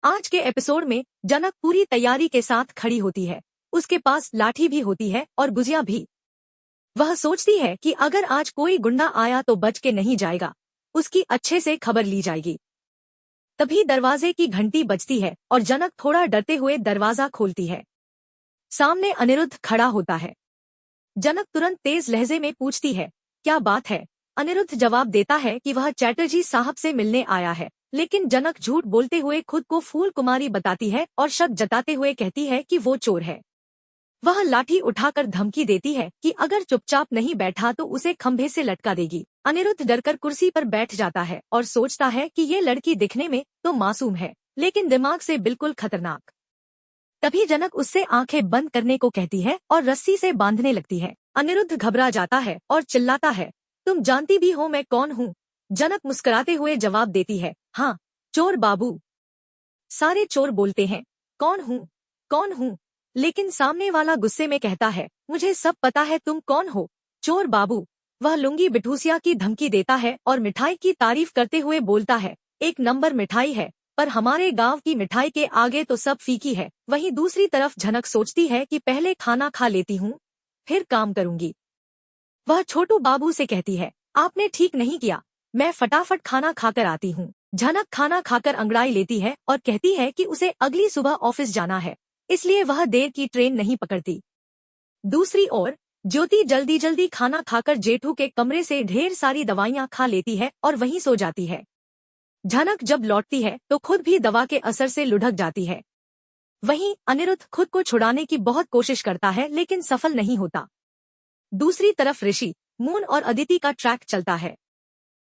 आज के एपिसोड में जनक पूरी तैयारी के साथ खड़ी होती है। उसके पास लाठी भी होती है और गुजिया भी। वह सोचती है कि अगर आज कोई गुंडा आया तो बच के नहीं जाएगा, उसकी अच्छे से खबर ली जाएगी। तभी दरवाजे की घंटी बजती है और जनक थोड़ा डरते हुए दरवाजा खोलती है। सामने अनिरुद्ध खड़ा होता है। जनक तुरंत तेज लहजे में पूछती है, क्या बात है? अनिरुद्ध जवाब देता है कि वह चैटर्जी साहब से मिलने आया है, लेकिन जनक झूठ बोलते हुए खुद को फूल कुमारी बताती है और शक जताते हुए कहती है कि वो चोर है। वह लाठी उठाकर धमकी देती है कि अगर चुपचाप नहीं बैठा तो उसे खंभे से लटका देगी। अनिरुद्ध डरकर कुर्सी पर बैठ जाता है और सोचता है कि ये लड़की दिखने में तो मासूम है, लेकिन दिमाग से बिल्कुल खतरनाक। तभी जनक उससे आंखें बंद करने को कहती है और रस्सी से बांधने लगती है। अनिरुद्ध घबरा जाता है और चिल्लाता है, तुम जानती भी हो मैं कौन हूँ? जनक मुस्कुराते हुए जवाब देती है, हाँ, चोर बाबू। सारे चोर बोलते हैं, कौन हूँ कौन हूँ, लेकिन सामने वाला गुस्से में कहता है, मुझे सब पता है तुम कौन हो, चोर बाबू। वह लुंगी बिठूसिया की धमकी देता है और मिठाई की तारीफ करते हुए बोलता है, एक नंबर मिठाई है, पर हमारे गांव की मिठाई के आगे तो सब फीकी है। वहीं दूसरी तरफ जनक सोचती है कि पहले खाना खा लेती हूँ, फिर काम करूंगी। वह छोटू बाबू से कहती है, आपने ठीक नहीं किया, मैं फटाफट खाना खाकर आती हूँ। जनक खाना खाकर अंगड़ाई लेती है और कहती है कि उसे अगली सुबह ऑफिस जाना है, इसलिए वह देर की ट्रेन नहीं पकड़ती। दूसरी ओर ज्योति जल्दी जल्दी खाना खाकर जेठू के कमरे से ढेर सारी दवाइयाँ खा लेती है और वहीं सो जाती है। जनक जब लौटती है तो खुद भी दवा के असर से लुढ़क जाती है। वहीं अनिरुद्ध खुद को छुड़ाने की बहुत कोशिश करता है, लेकिन सफल नहीं होता। दूसरी तरफ ऋषि, मून और अदिति का ट्रैक चलता है।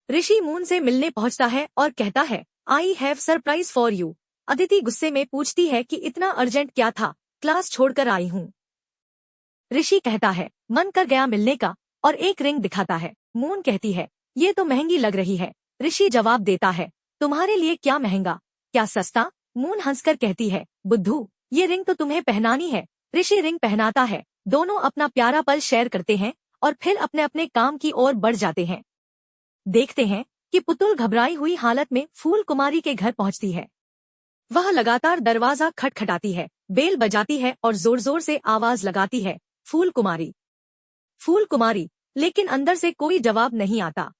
ऋषि मून से मिलने पहुंचता है और कहता है, I have surprise for you. Aditi गुस्से में पूछती है कि इतना अर्जेंट क्या था, क्लास छोड़कर आई हूँ। ऋषि कहता है, मन कर गया मिलने का, और एक रिंग दिखाता है। मून कहती है, ये तो महंगी लग रही है। ऋषि जवाब देता है, तुम्हारे लिए क्या महंगा, क्या सस्ता? मून हंसकर कहती है, बुद्धू, ये रिंग तो तुम्हें पहनानी है। ऋषि रिंग पहनाता है। दोनों अपना प्यारा पल शेयर करते हैं और फिर अपने अपने काम की ओर बढ़ जाते हैं। देखते हैं कि पुतुल घबराई हुई हालत में फूल कुमारी के घर पहुंचती है। वह लगातार दरवाजा खटखटाती है, बेल बजाती है और जोर जोर से आवाज लगाती है, फूल कुमारी, फूल कुमारी, लेकिन अंदर से कोई जवाब नहीं आता।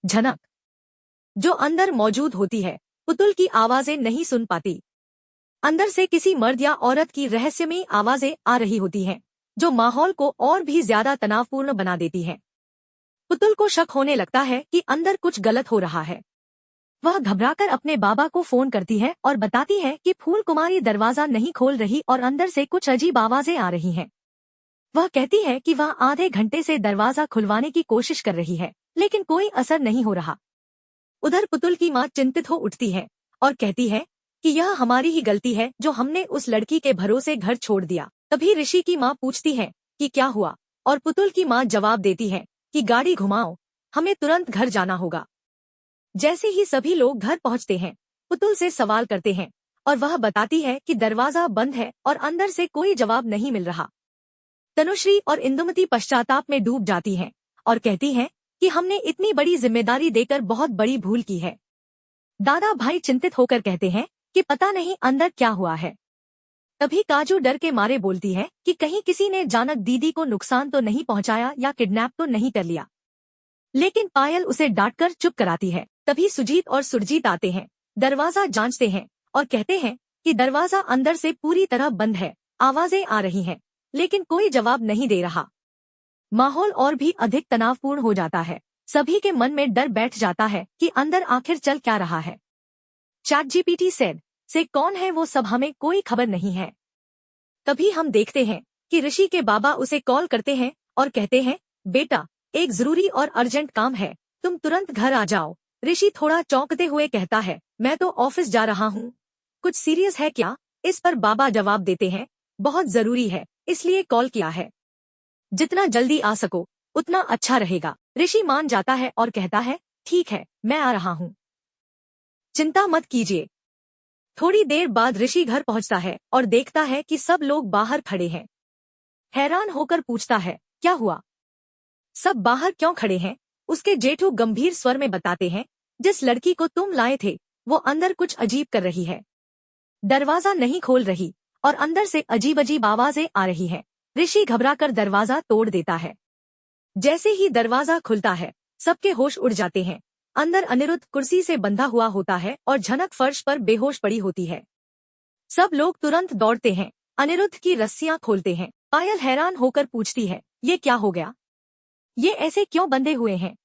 जनक, जो अंदर मौजूद होती है, पुतुल की आवाजें नहीं सुन पाती। अंदर से किसी मर्द या औरत की रहस्यमयी आवाजें आ रही होती हैं, जो माहौल को और भी ज्यादा तनावपूर्ण बना देती हैं। पुतुल को शक होने लगता है कि अंदर कुछ गलत हो रहा है। वह घबराकर अपने बाबा को फोन करती है और बताती है कि फूल कुमारी दरवाजा नहीं खोल रही और अंदर से कुछ अजीब आवाजें आ रही हैं। वह कहती है कि वह आधे घंटे से दरवाजा खुलवाने की कोशिश कर रही है, लेकिन कोई असर नहीं हो रहा। उधर पुतुल की माँ चिंतित हो उठती है और कहती है कि यह हमारी ही गलती है जो हमने उस लड़की के भरोसे घर छोड़ दिया। तभी ऋषि की माँ पूछती है कि क्या हुआ, और पुतुल की माँ जवाब देती है कि गाड़ी घुमाओ, हमें तुरंत घर जाना होगा। जैसे ही सभी लोग घर पहुंचते हैं, पुतुल से सवाल करते हैं और वह बताती है कि दरवाजा बंद है और अंदर से कोई जवाब नहीं मिल रहा। तनुश्री और इंदुमती पश्चाताप में डूब जाती हैं और कहती हैं कि हमने इतनी बड़ी जिम्मेदारी देकर बहुत बड़ी भूल की है। दादा भाई चिंतित होकर कहते हैं कि पता नहीं अंदर क्या हुआ है। तभी काजू डर के मारे बोलती है कि कहीं किसी ने जानक दीदी को नुकसान तो नहीं पहुंचाया या किडनैप तो नहीं कर लिया। लेकिन पायल उसे डांटकर चुप कराती है। तभी सुजीत और सुरजीत आते हैं, दरवाजा जांचते हैं और कहते हैं कि दरवाजा अंदर से पूरी तरह बंद है, आवाजें आ रही हैं, लेकिन कोई जवाब नहीं दे रहा। माहौल और भी अधिक तनावपूर्ण हो जाता है। सभी के मन में डर बैठ जाता है कि अंदर आखिर चल क्या रहा है। ChatGPT से कौन है वो सब हमें कोई खबर नहीं है। तभी हम देखते हैं कि ऋषि के बाबा उसे कॉल करते हैं और कहते हैं, बेटा, एक जरूरी और अर्जेंट काम है, तुम तुरंत घर आ जाओ। ऋषि थोड़ा चौंकते हुए कहता है, मैं तो ऑफिस जा रहा हूँ, कुछ सीरियस है क्या? इस पर बाबा जवाब देते हैं, बहुत जरूरी है, इसलिए कॉल किया है, जितना जल्दी आ सको उतना अच्छा रहेगा। ऋषि मान जाता है और कहता है, ठीक है, मैं आ रहा हूँ, चिंता मत कीजिए। थोड़ी देर बाद ऋषि घर पहुंचता है और देखता है कि सब लोग बाहर खड़े हैं। हैरान होकर पूछता है, क्या हुआ, सब बाहर क्यों खड़े हैं? उसके जेठू गंभीर स्वर में बताते हैं, जिस लड़की को तुम लाए थे वो अंदर कुछ अजीब कर रही है। दरवाजा नहीं खोल रही और अंदर से अजीब अजीब आवाजें आ रही हैं। ऋषि घबराकर दरवाजा तोड़ देता है। जैसे ही दरवाजा खुलता है, सबके होश उड़ जाते हैं। अंदर अनिरुद्ध कुर्सी से बंधा हुआ होता है और झनक फर्श पर बेहोश पड़ी होती है। सब लोग तुरंत दौड़ते हैं, अनिरुद्ध की रस्सियां खोलते हैं। पायल हैरान होकर पूछती है, ये क्या हो गया? ये ऐसे क्यों बंधे हुए हैं?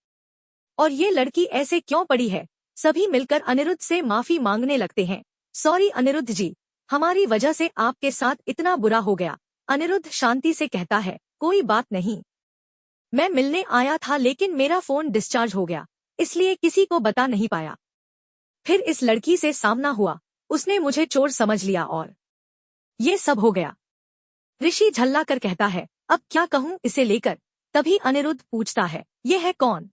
और ये लड़की ऐसे क्यों पड़ी है? सभी मिलकर अनिरुद्ध से माफी मांगने लगते हैं। सॉरी अनिरुद्ध जी, हमारी वजह से आपके साथ इतना बुरा हो गया। अनिरुद्ध शांति से कहता है, कोई बात नहीं, मैं मिलने आया था लेकिन मेरा फोन डिस्चार्ज हो गया, इसलिए किसी को बता नहीं पाया। फिर इस लड़की से सामना हुआ, उसने मुझे चोर समझ लिया और ये सब हो गया। ऋषि झल्ला कर कहता है, अब क्या कहूँ इसे लेकर? तभी अनिरुद्ध पूछता है, ये है कौन?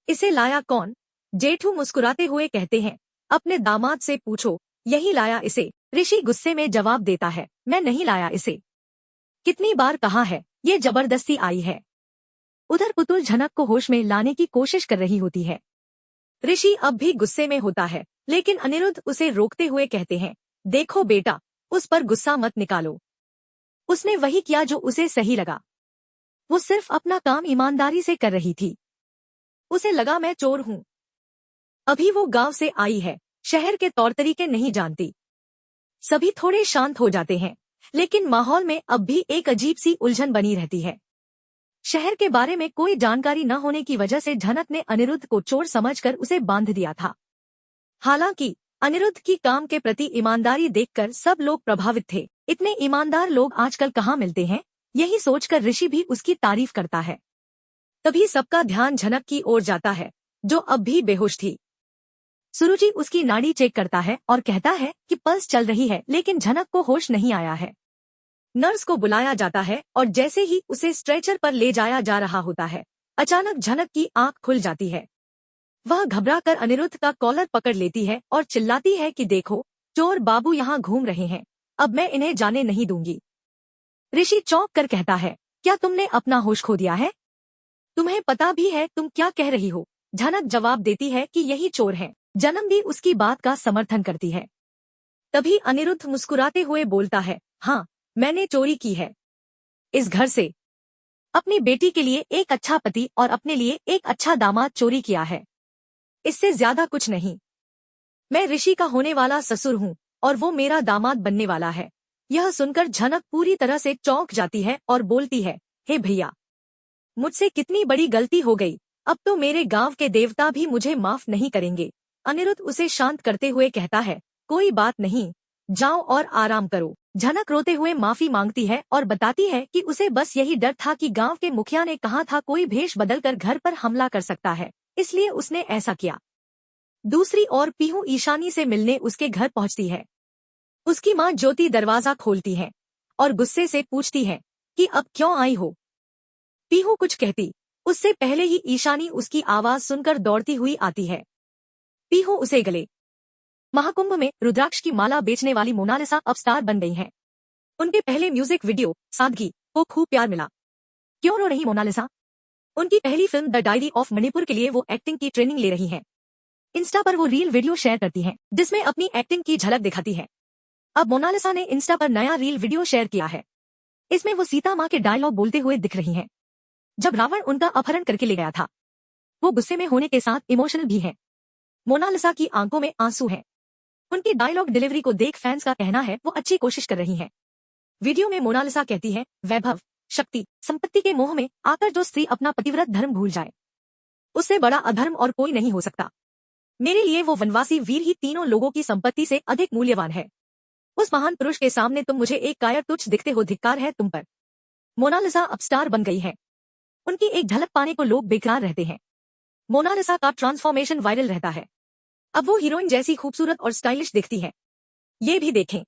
इसे लाया कौन? जेठू मुस्कुराते हुए कहते हैं, अपने दामाद से पूछो, यही लाया इसे। ऋषि गुस्से में जवाब देता है, मैं नहीं लाया इसे। कितनी बार कहा है, ये जबरदस्ती आई है। उधर पुतुल झनक को होश में लाने की कोशिश कर रही होती है। ऋषि अब भी गुस्से में होता है, लेकिन अनिरुद्ध उसे रोकते हुए कहते हैं, देखो बेटा, उस पर गुस्सा मत निकालो। उसने वही किया जो उसे सही लगा। वो सिर्फ अपना काम ईमानदारी से कर रही थी। उसे लगा मैं चोर हूँ। अभी वो गांव से आई है, शहर के तौर तरीके नहीं जानती। सभी थोड़े शांत हो जाते हैं, लेकिन माहौल में अब भी एक अजीब सी उलझन बनी रहती है। शहर के बारे में कोई जानकारी न होने की वजह से झनक ने अनिरुद्ध को चोर समझकर उसे बांध दिया था। हालांकि अनिरुद्ध की काम के प्रति ईमानदारी देखकर सब लोग प्रभावित थे। इतने ईमानदार लोग आजकल कहाँ मिलते हैं, यही सोचकर ऋषि भी उसकी तारीफ करता है। तभी सबका ध्यान झनक की ओर जाता है, जो अब भी बेहोश थी। सुरुचि उसकी नाड़ी चेक करता है और कहता है कि पल्स चल रही है, लेकिन झनक को होश नहीं आया है। नर्स को बुलाया जाता है और जैसे ही उसे स्ट्रेचर पर ले जाया जा रहा होता है, अचानक झनक की आंख खुल जाती है। वह घबराकर अनिरुद्ध का कॉलर पकड़ लेती है और चिल्लाती है कि देखो, चोर बाबू यहाँ घूम रहे हैं, अब मैं इन्हें जाने नहीं दूंगी। ऋषि चौंक कर कहता है, क्या तुमने अपना होश खो दिया है? तुम्हें पता भी है तुम क्या कह रही हो? झनक जवाब देती है कि यही चोर हैं। जन्म भी उसकी बात का समर्थन करती है। तभी अनिरुद्ध मुस्कुराते हुए बोलता है, हाँ, मैंने चोरी की है। इस घर से अपनी बेटी के लिए एक अच्छा पति और अपने लिए एक अच्छा दामाद चोरी किया है। इससे ज्यादा कुछ नहीं। मैं ऋषि का होने वाला ससुर हूँ और वो मेरा दामाद बनने वाला है। यह सुनकर झनक पूरी तरह से चौंक जाती है और बोलती है, हे भैया, मुझसे कितनी बड़ी गलती हो गई। अब तो मेरे गांव के देवता भी मुझे माफ नहीं करेंगे। अनिरुद्ध उसे शांत करते हुए कहता है, कोई बात नहीं, जाओ और आराम करो। झनक रोते हुए माफी मांगती है और बताती है कि उसे बस यही डर था कि गांव के मुखिया ने कहा था कोई भेष बदलकर घर पर हमला कर सकता है, इसलिए उसने ऐसा किया। दूसरी ओर पीहू ईशानी से मिलने उसके घर पहुंचती है। उसकी माँ ज्योति दरवाजा खोलती है और गुस्से से पूछती है कि अब क्यों आई हो? पीहू कुछ कहती, उससे पहले ही ईशानी उसकी आवाज सुनकर दौड़ती हुई आती है। पीहू उसे गले। महाकुंभ में रुद्राक्ष की माला बेचने वाली मोनालिसा अब स्टार बन गई हैं। उनके पहले म्यूजिक वीडियो सादगी को खूब प्यार मिला। क्यों रो रही मोनालिसा? उनकी पहली film the diary of Manipur के लिए वो एक्टिंग की ट्रेनिंग ले रही हैं। इंस्टा पर वो रील वीडियो शेयर करती हैं, जिसमें अपनी एक्टिंग की झलक दिखाती है। अब मोनालिसा ने इंस्टा पर नया रील वीडियो शेयर किया है। इसमें वो सीता माँ के डायलॉग बोलते हुए दिख रही हैं। जब रावण उनका अपहरण करके ले गया था, वो गुस्से में होने के साथ इमोशनल भी है। मोनालिसा की आंखों में आंसू हैं। उनकी डायलॉग डिलीवरी को देख फैंस का कहना है वो अच्छी कोशिश कर रही हैं। वीडियो में मोनालिसा कहती है, वैभव, शक्ति, संपत्ति के मोह में आकर जो स्त्री अपना पतिव्रत धर्म भूल जाए, उससे बड़ा अधर्म और कोई नहीं हो सकता। मेरे लिए वो वनवासी वीर ही तीनों लोगों की संपत्ति से अधिक मूल्यवान है। उस महान पुरुष के सामने तुम मुझे एक कायर तुच्छ दिखते हो, धिक्कार है तुम पर। मोनालिसा अब स्टार बन गई है। उनकी एक झलक पाने को लोग बेकरार रहते हैं। मोनालिसा का ट्रांसफॉर्मेशन वायरल रहता है। अब वो हीरोइन जैसी खूबसूरत और स्टाइलिश दिखती है। ये भी देखें।